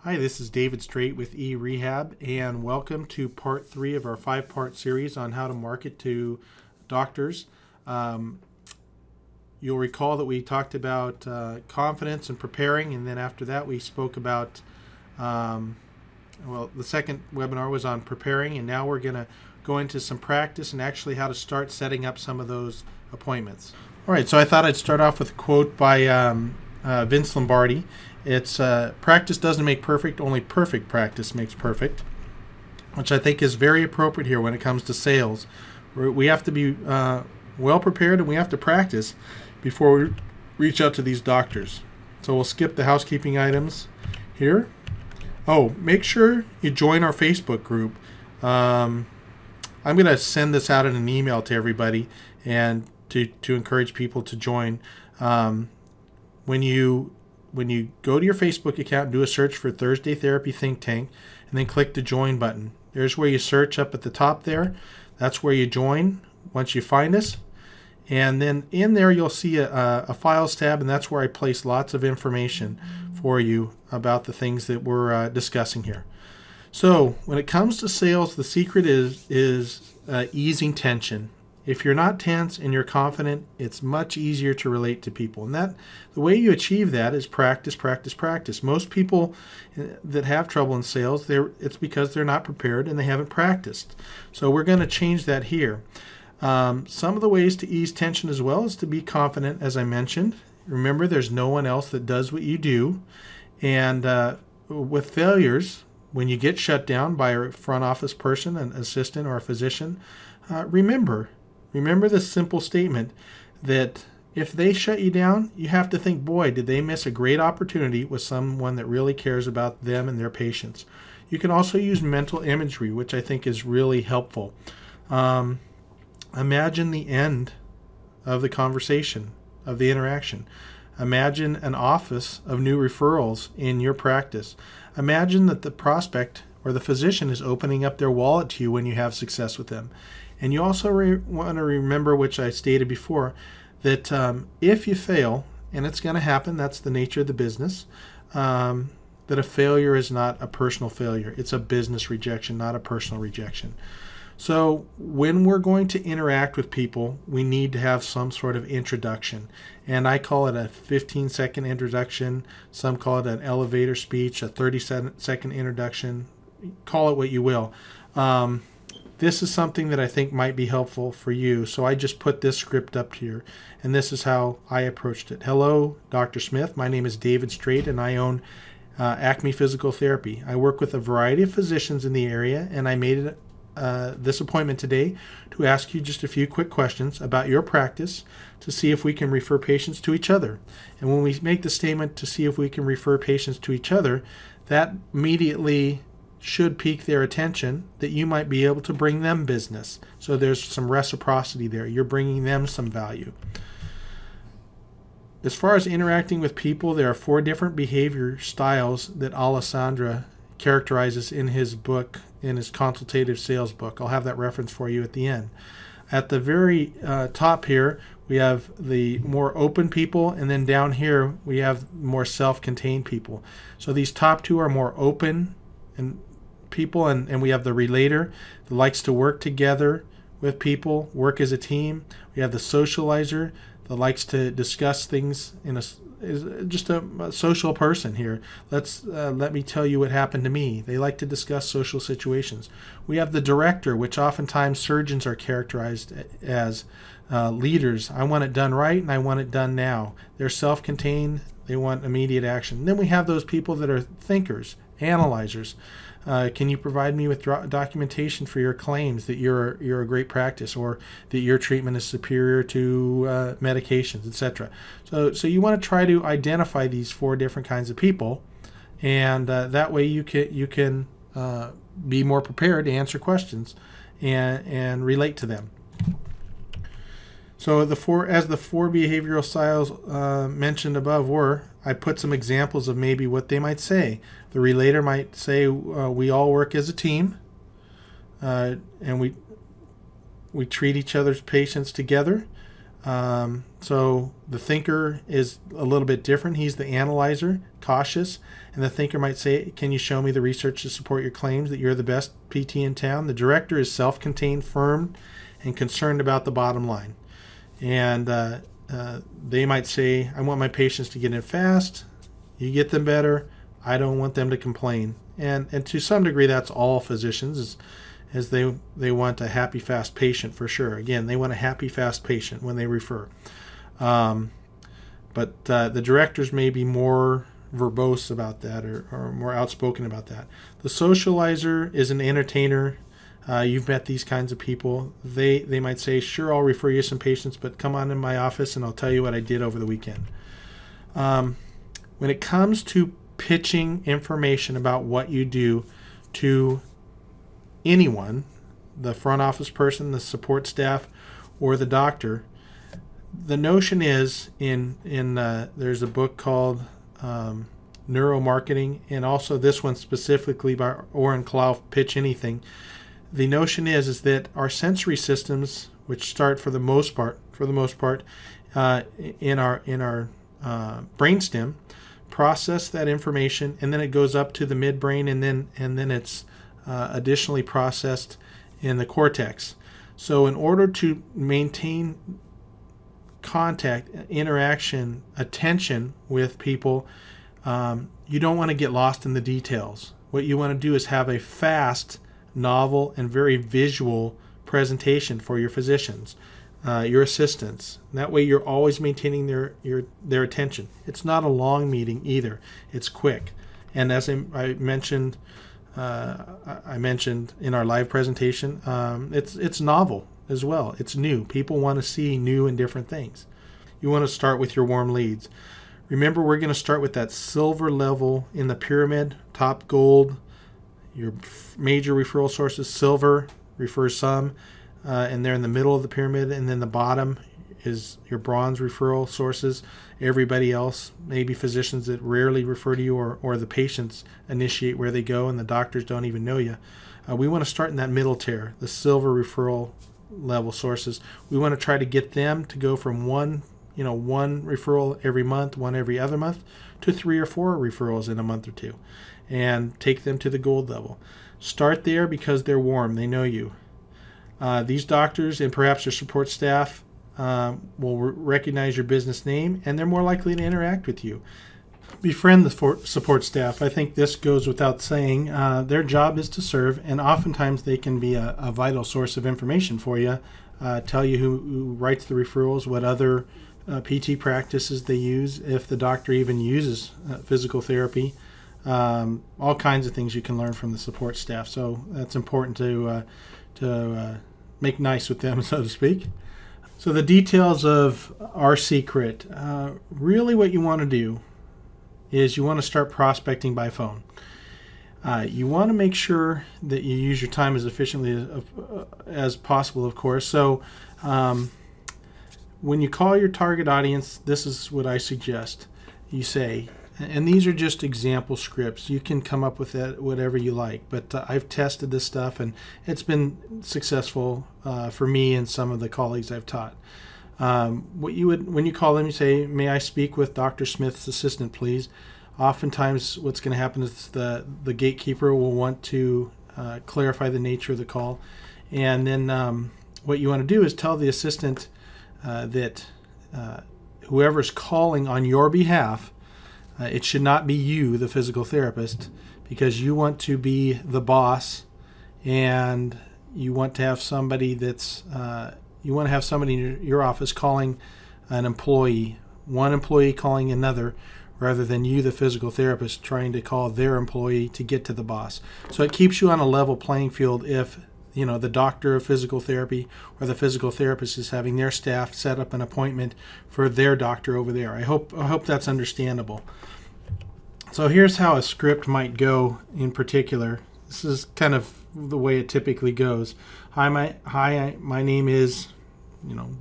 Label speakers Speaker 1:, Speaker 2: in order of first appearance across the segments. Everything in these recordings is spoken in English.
Speaker 1: Hi, this is David Straight with E-rehab, and welcome to part 3 of our 5-part series on how to market to doctors. You'll recall that we talked about confidence and preparing, and then after that we spoke about, the second webinar was on preparing, and now we're going to go into some practice and actually how to start setting up some of those appointments. All right, so I thought I'd start off with a quote by Vince Lombardi. It's practice doesn't make perfect, only perfect practice makes perfect, which I think is very appropriate here when it comes to sales. We have to be well prepared, and we have to practice before we reach out to these doctors. So we'll skip the housekeeping items here. Oh, make sure you join our Facebook group. I'm going to send this out in an email to everybody and to encourage people to join. When you go to your Facebook account, do a search for Thursday Therapy Think Tank, and then click the join button. There's where you search up at the top there. That's where you join once you find us. And then in there you'll see a files tab, and that's where I place lots of information for you about the things that we're discussing here. So when it comes to sales, the secret is easing tension. If you're not tense and you're confident, it's much easier to relate to people. And the way you achieve that is practice, practice, practice. Most people that have trouble in sales, it's because they're not prepared and they haven't practiced. So we're going to change that here. Some of the ways to ease tension as well is to be confident, as I mentioned. Remember, there's no one else that does what you do. And with failures, when you get shut down by a front office person, an assistant, or a physician, remember this simple statement that if they shut you down, you have to think, boy, did they miss a great opportunity with someone that really cares about them and their patients. You can also use mental imagery, which I think is really helpful. Imagine the end of the conversation, of the interaction. Imagine an office of new referrals in your practice. Imagine that the prospect or the physician is opening up their wallet to you when you have success with them. And you also want to remember, which I stated before, that if you fail, and it's going to happen, that's the nature of the business, that a failure is not a personal failure. It's a business rejection, not a personal rejection. So when we're going to interact with people, we need to have some sort of introduction. And I call it a 15-second introduction. Some call it an elevator speech, a 30-second introduction. Call it what you will. This is something that I think might be helpful for you. So I just put this script up here, and this is how I approached it. Hello, Dr. Smith. My name is David Straight, and I own Acme Physical Therapy. I work with a variety of physicians in the area, and I made this appointment today to ask you just a few quick questions about your practice to see if we can refer patients to each other. And when we make the statement to see if we can refer patients to each other, that immediately should pique their attention that you might be able to bring them business. So there's some reciprocity there. You're bringing them some value. As far as interacting with people, there are 4 different behavior styles that Alessandra characterizes in his book, in his consultative sales book. I'll have that reference for you at the end. At the very top here, we have the more open people, and then down here we have more self-contained people. So these top 2 are more open and people, and we have the relator that likes to work together with people, work as a team. We have the socializer that likes to discuss things is just a social person here. Let me tell you what happened to me. They like to discuss social situations. We have the director, which oftentimes surgeons are characterized as leaders. I want it done right, and I want it done now. They're self-contained. They want immediate action. And then we have those people that are thinkers, analyzers. Can you provide me with documentation for your claims that you're a great practice, or that your treatment is superior to medications, etc. So you want to try to identify these 4 different kinds of people, and that way you can be more prepared to answer questions and relate to them. So as the four behavioral styles mentioned above were, I put some examples of maybe what they might say. The relator might say, we all work as a team, and we treat each other's patients together. So the thinker is a little bit different. He's the analyzer, cautious, and the thinker might say, can you show me the research to support your claims that you're the best PT in town? The director is self-contained, firm, and concerned about the bottom line. And they might say, I want my patients to get in fast. You get them better. I don't want them to complain. And to some degree, that's all physicians, as they want a happy, fast patient for sure. Again, they want a happy, fast patient when they refer. But the directors may be more verbose about that, or more outspoken about that. The socializer is an entertainer. You've met these kinds of people. They might say, sure, I'll refer you some patients, but come on in my office and I'll tell you what I did over the weekend. When it comes to pitching information about what you do to anyone, the front office person, the support staff, or the doctor, the notion is there's a book called Neuromarketing, and also this one specifically by Oren Klaff, Pitch Anything. The notion is that our sensory systems, which start for the most part in our brainstem, process that information, and then it goes up to the midbrain, and then it's additionally processed in the cortex. So in order to maintain contact, interaction, attention with people, you don't want to get lost in the details. What you want to do is have a fast, novel, and very visual presentation for your physicians, your assistants. That way you're always maintaining their attention. It's not a long meeting either. It's quick. And as I mentioned in our live presentation, it's novel as well. It's new. People want to see new and different things. You want to start with your warm leads. Remember, we're going to start with that silver level in the pyramid, top gold. Your major referral sources, silver, refer some, and they're in the middle of the pyramid, and then the bottom is your bronze referral sources. Everybody else, maybe physicians that rarely refer to you, or the patients initiate where they go and the doctors don't even know you. We want to start in that middle tier, the silver referral level sources. We want to try to get them to go from one referral every month, one every other month, to 3 or 4 referrals in a month or two, and take them to the gold level. Start there because they're warm. They know you. These doctors and perhaps your support staff will recognize your business name, and they're more likely to interact with you. Befriend the support staff. I think this goes without saying. Their job is to serve, and oftentimes they can be a vital source of information for you. Tell you who writes the referrals, what other PT practices they use, if the doctor even uses physical therapy. All kinds of things you can learn from the support staff. So that's important to make nice with them, so to speak. So the details of our secret. Really what you want to do is you want to start prospecting by phone. You want to make sure that you use your time as efficiently as possible, of course. So when you call your target audience, this is what I suggest. You say, and these are just example scripts. You can come up with that whatever you like, but I've tested this stuff and it's been successful for me and some of the colleagues I've taught. When you call them, you say, may I speak with Dr. Smith's assistant, please? Oftentimes what's going to happen is the gatekeeper will want to clarify the nature of the call. And then what you want to do is tell the assistant that whoever's calling on your behalf, it should not be you, the physical therapist, because you want to be the boss, and you want to have somebody in your office calling an employee, one employee calling another, rather than you, the physical therapist, trying to call their employee to get to the boss. So it keeps you on a level playing field if the doctor of physical therapy or the physical therapist is having their staff set up an appointment for their doctor over there. I hope that's understandable. So here's how a script might go in particular. This is kind of the way it typically goes. Hi, my name is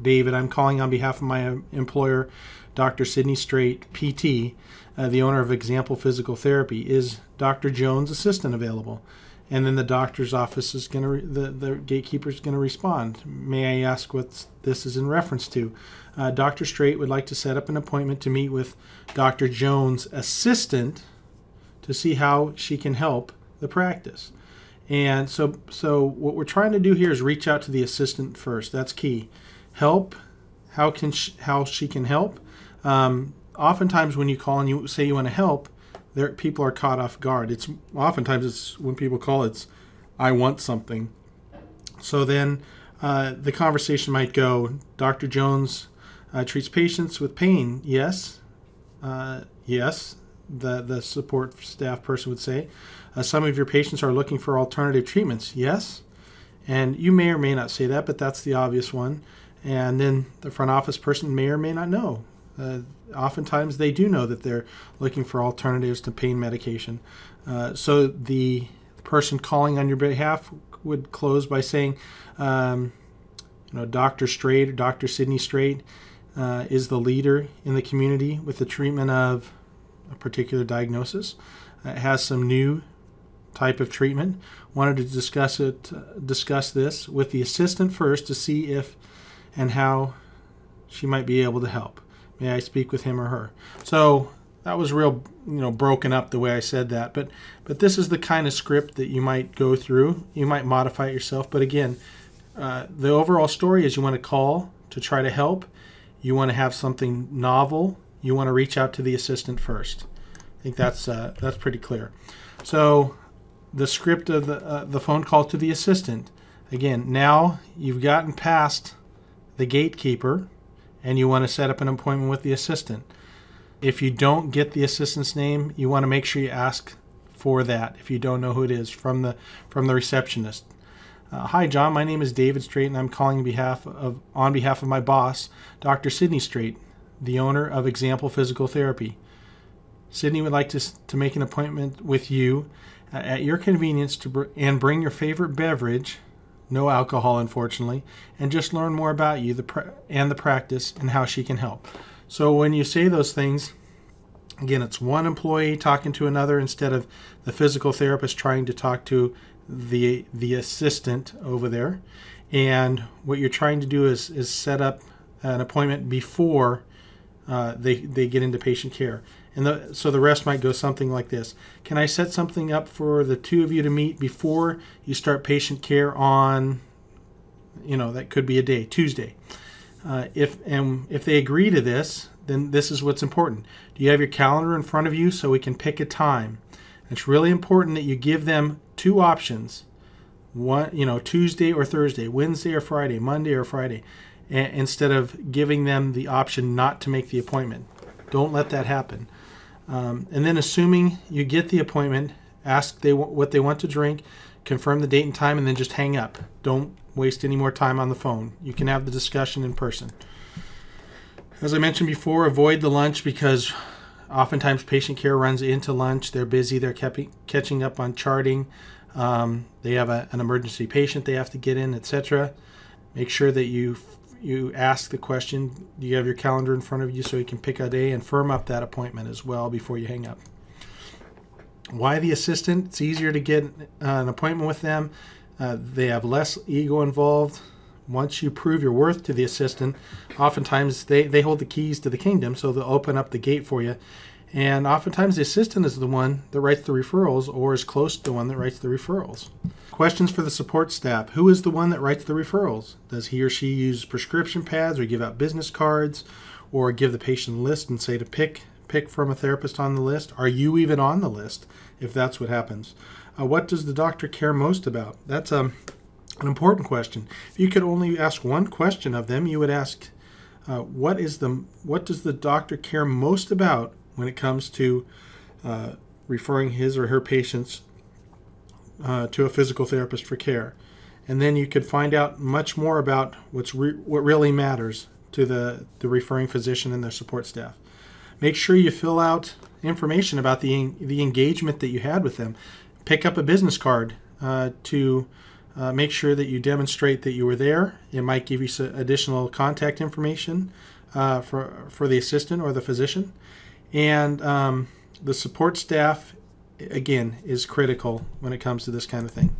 Speaker 1: David. I'm calling on behalf of my employer, Dr. Sidney Straight, PT, the owner of Example Physical Therapy. Is Dr. Jones' assistant available? And then the doctor's office is going to, the gatekeeper is going to respond. May I ask what this is in reference to? Dr. Straight would like to set up an appointment to meet with Dr. Jones' assistant to see how she can help the practice. And so what we're trying to do here is reach out to the assistant first. That's key. Help, how she can help. Oftentimes when you call and you say you want to help, people are caught off guard. Oftentimes it's when people call, it's I want something. So then the conversation might go, Dr. Jones treats patients with pain. Yes. Yes, the support staff person would say. Some of your patients are looking for alternative treatments. Yes. And you may or may not say that, but that's the obvious one. And then the front office person may or may not know. Oftentimes they do know that they're looking for alternatives to pain medication. So the person calling on your behalf would close by saying, Dr. Straight or Dr. Sidney Straight is the leader in the community with the treatment of a particular diagnosis. It has some new type of treatment. Wanted to discuss this with the assistant first to see if and how she might be able to help. May I speak with him or her? So that was real, broken up the way I said that. But this is the kind of script that you might go through. You might modify it yourself. But again, the overall story is you want to call to try to help. You want to have something novel. You want to reach out to the assistant first. I think that's pretty clear. So the script of the phone call to the assistant. Again, now you've gotten past the gatekeeper, and you want to set up an appointment with the assistant. If you don't get the assistant's name, you want to make sure you ask for that if you don't know who it is from the receptionist. Hi, John. My name is David Straight, and I'm calling on behalf of my boss, Dr. Sidney Straight, the owner of Example Physical Therapy. Sidney would like to make an appointment with you at your convenience and bring your favorite beverage. No alcohol, unfortunately, and just learn more about you and the practice and how she can help. So when you say those things, again, it's one employee talking to another instead of the physical therapist trying to talk to the assistant over there. And what you're trying to do is set up an appointment before they get into patient care. And so the rest might go something like this. Can I set something up for the two of you to meet before you start patient care on, that could be a day, Tuesday. If they agree to this, then this is what's important. Do you have your calendar in front of you so we can pick a time? It's really important that you give them two options. One, Tuesday or Thursday, Wednesday or Friday, Monday or Friday, instead of giving them the option not to make the appointment. Don't let that happen. And then assuming you get the appointment, ask what they want to drink, confirm the date and time, and then just hang up. Don't waste any more time on the phone. You can have the discussion in person. As I mentioned before, avoid the lunch because oftentimes patient care runs into lunch. They're busy. They're catching up on charting. They have an emergency patient they have to get in, etc. Make sure that you ask the question, do you have your calendar in front of you so you can pick a day and firm up that appointment as well before you hang up. Why the assistant? It's easier to get an appointment with them. They have less ego involved. Once you prove your worth to the assistant, oftentimes they hold the keys to the kingdom, so they'll open up the gate for you. And oftentimes the assistant is the one that writes the referrals or is close to the one that writes the referrals. Questions for the support staff. Who is the one that writes the referrals? Does he or she use prescription pads or give out business cards or give the patient a list and say to pick from a therapist on the list? Are you even on the list if that's what happens? What does the doctor care most about? That's an important question. If you could only ask one question of them, you would ask, what does the doctor care most about when it comes to referring his or her patients to a physical therapist for care? And then you could find out much more about what really matters to the referring physician and their support staff. Make sure you fill out information about the engagement that you had with them. Pick up a business card to make sure that you demonstrate that you were there. It might give you some additional contact information for the assistant or the physician. And the support staff again, is critical when it comes to this kind of thing.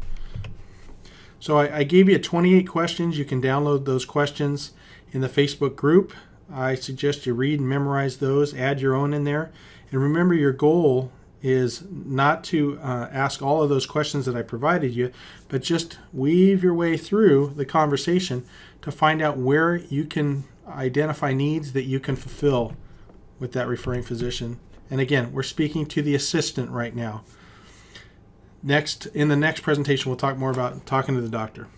Speaker 1: So I gave you 28 questions. You can download those questions in the Facebook group. I suggest you read and memorize those, add your own in there. And remember, your goal is not to ask all of those questions that I provided you, but just weave your way through the conversation to find out where you can identify needs that you can fulfill with that referring physician. And again, we're speaking to the assistant right now. In the next presentation, we'll talk more about talking to the doctor.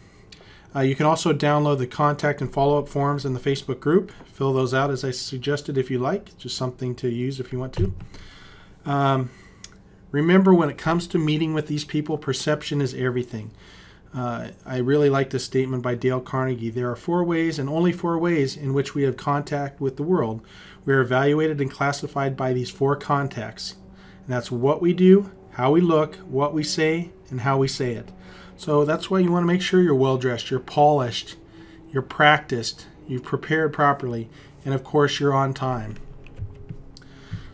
Speaker 1: You can also download the contact and follow-up forms in the Facebook group. Fill those out as I suggested if you like. Just something to use if you want to. Remember, when it comes to meeting with these people, perception is everything. I really like this statement by Dale Carnegie. There are 4 ways, and only 4 ways, in which we have contact with the world. We are evaluated and classified by these 4 contacts. And that's what we do, how we look, what we say, and how we say it. So that's why you want to make sure you're well-dressed, you're polished, you're practiced, you've prepared properly, and of course you're on time.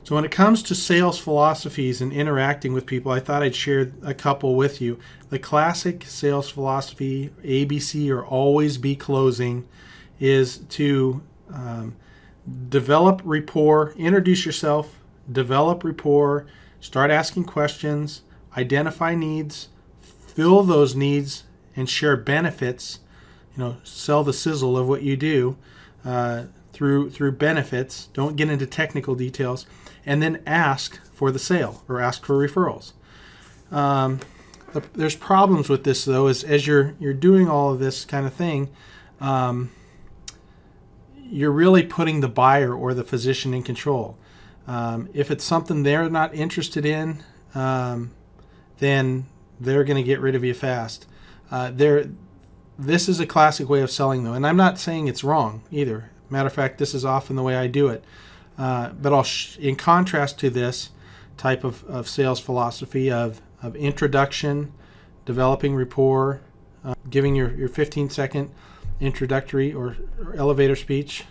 Speaker 1: So when it comes to sales philosophies and interacting with people, I thought I'd share a couple with you. The classic sales philosophy, ABC, or always be closing, is to develop rapport, introduce yourself, develop rapport, start asking questions, identify needs, fill those needs, and share benefits. Sell the sizzle of what you do through benefits. Don't get into technical details. And then ask for the sale or ask for referrals. There's problems with this, though, as you're doing all of this kind of thing. You're really putting the buyer or the physician in control. If it's something they're not interested in, then they're going to get rid of you fast. This is a classic way of selling, though, and I'm not saying it's wrong either. Matter of fact, this is often the way I do it. But in contrast to this type of sales philosophy of introduction, developing rapport, giving your 15-second introductory or elevator speech,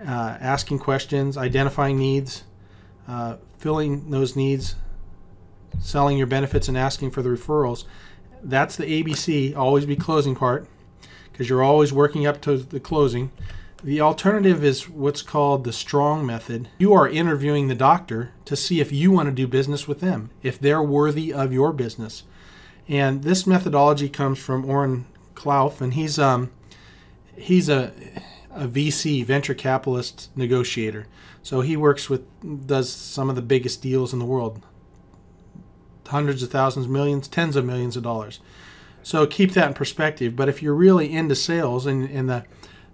Speaker 1: asking questions, identifying needs, filling those needs, selling your benefits, and asking for the referrals. That's the ABC, always be closing part, because you're always working up to the closing. The alternative is what's called the strong method. You are interviewing the doctor to see if you want to do business with them, if they're worthy of your business. And this methodology comes from Oren Klauf, and he's a VC, venture capitalist negotiator. So he does some of the biggest deals in the world. Hundreds of thousands, millions, tens of millions of dollars. So keep that in perspective. But if you're really into sales and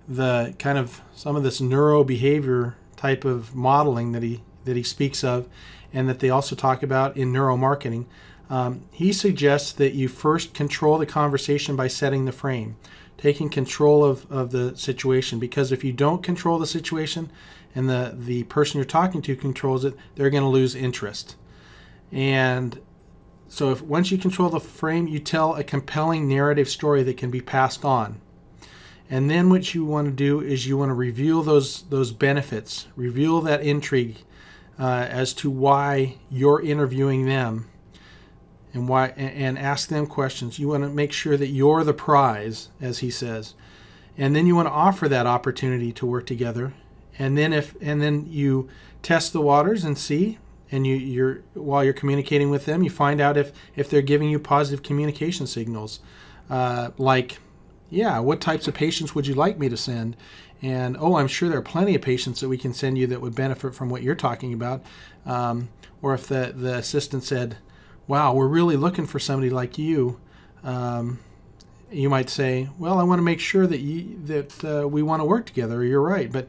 Speaker 1: the kind of some of this neurobehavior type of modeling that he speaks of, and that they also talk about in neuromarketing, he suggests that you first control the conversation by setting the frame, taking control of the situation. Because if you don't control the situation and the person you're talking to controls it, they're going to lose interest. And so once you control the frame, you tell a compelling narrative story that can be passed on. And then what you want to do is you want to reveal those benefits, reveal that intrigue as to why you're interviewing them, and ask them questions. You want to make sure that you're the prize, as he says, and then you want to offer that opportunity to work together. And then you test the waters and see. And while you're communicating with them, you find out if they're giving you positive communication signals, like, yeah, what types of patients would you like me to send? And, oh, I'm sure there are plenty of patients that we can send you that would benefit from what you're talking about. Or if the assistant said, wow, we're really looking for somebody like you, you might say, well, I want to make sure that we want to work together. You're right. But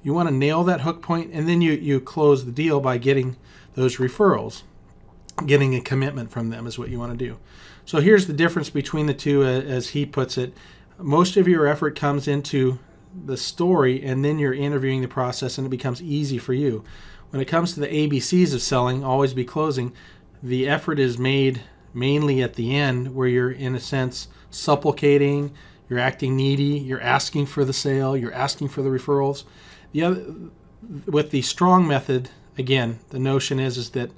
Speaker 1: you want to nail that hook point, and then you close the deal by getting those referrals. Getting a commitment from them is what you want to do. So here's the difference between the two, as he puts it. Most of your effort comes into the story, and then you're interviewing the process, and it becomes easy for you. When it comes to the ABCs of selling, always be closing, the effort is made mainly at the end, where you're, in a sense, supplicating, you're acting needy, you're asking for the sale, you're asking for the referrals. With the strong method, again, the notion is that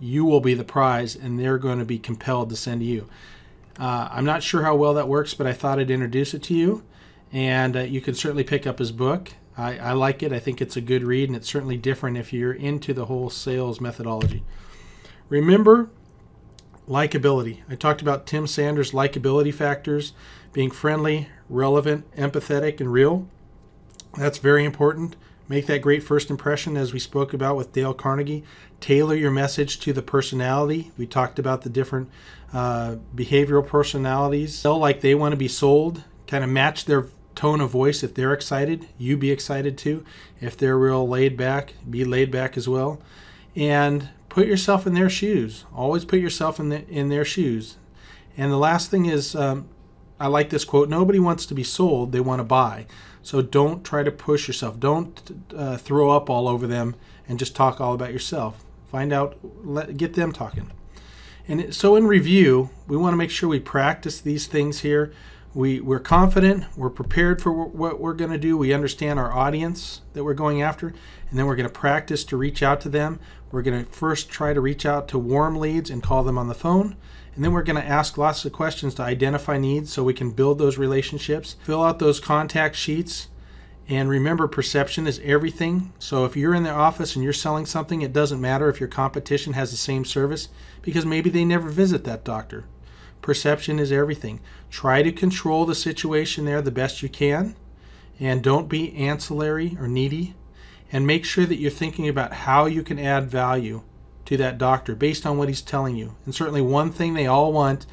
Speaker 1: you will be the prize, and they're going to be compelled to send to you. I'm not sure how well that works, but I thought I'd introduce it to you, and you can certainly pick up his book. I like it. I think it's a good read, and it's certainly different if you're into the whole sales methodology. Remember, likability. I talked about Tim Sanders' likability factors, being friendly, relevant, empathetic, and real. That's very important. Make that great first impression, as we spoke about with Dale Carnegie. Tailor your message to the personality. We talked about the different behavioral personalities. Sell like they want to be sold. Kind of match their tone of voice. If they're excited, you be excited too. If they're real laid back, be laid back as well. And put yourself in their shoes. Always put yourself in their shoes. And the last thing is, I like this quote, nobody wants to be sold, they want to buy. So don't try to push yourself. Don't throw up all over them and just talk all about yourself. Find out, get them talking. And so in review, we want to make sure we practice these things here. We're confident, we're prepared for what we're going to do, we understand our audience that we're going after, and then we're going to practice to reach out to them. We're going to first try to reach out to warm leads and call them on the phone, and then we're going to ask lots of questions to identify needs so we can build those relationships. Fill out those contact sheets, and remember, perception is everything. So if you're in the office and you're selling something, it doesn't matter if your competition has the same service, because maybe they never visit that doctor. Perception is everything. Try to control the situation there the best you can, and don't be ancillary or needy, and make sure that you're thinking about how you can add value to that doctor based on what he's telling you. And certainly one thing they all want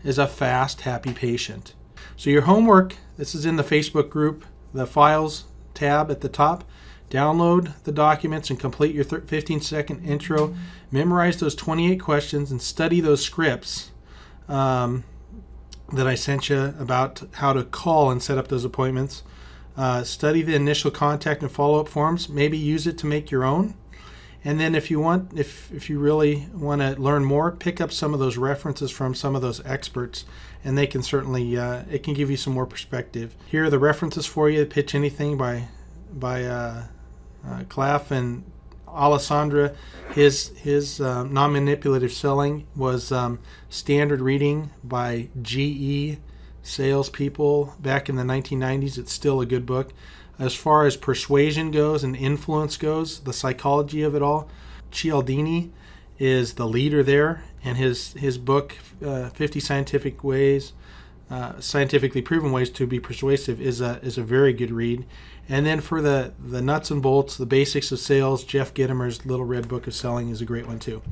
Speaker 1: is a fast, happy patient. So your homework, this is in the Facebook group, the Files tab at the top. Download the documents and complete your 15-second intro. Memorize those 28 questions and study those scripts that I sent you about how to call and set up those appointments. Study the initial contact and follow-up forms. Maybe use it to make your own. And then if you want, if you really want to learn more, pick up some of those references from some of those experts, and they can certainly, it can give you some more perspective. Here are the references for you. Pitch Anything by Claff and Alessandra. His non-manipulative selling was standard reading by GE salespeople back in the 1990s. It's still a good book. As far as persuasion goes and influence goes, the psychology of it all, Cialdini is the leader there, and his book, 50 Scientifically Proven Ways to Be Persuasive, is a very good read. And then for the nuts and bolts, the basics of sales, Jeff Gitomer's Little Red Book of Selling is a great one too.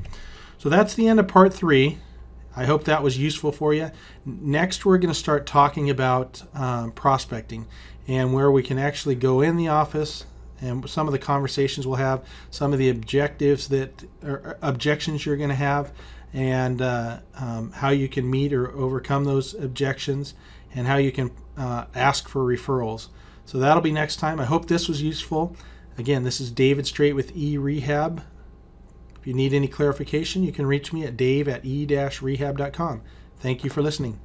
Speaker 1: So that's the end of part 3. I hope that was useful for you. Next, we're going to start talking about prospecting and where we can actually go in the office, and some of the conversations we'll have, some of the objectives that or objections you're going to have, and how you can meet or overcome those objections, and how you can ask for referrals. So that'll be next time. I hope this was useful. Again, this is David Straight with E-rehab. If you need any clarification, you can reach me at dave@e-rehab.com. Thank you for listening.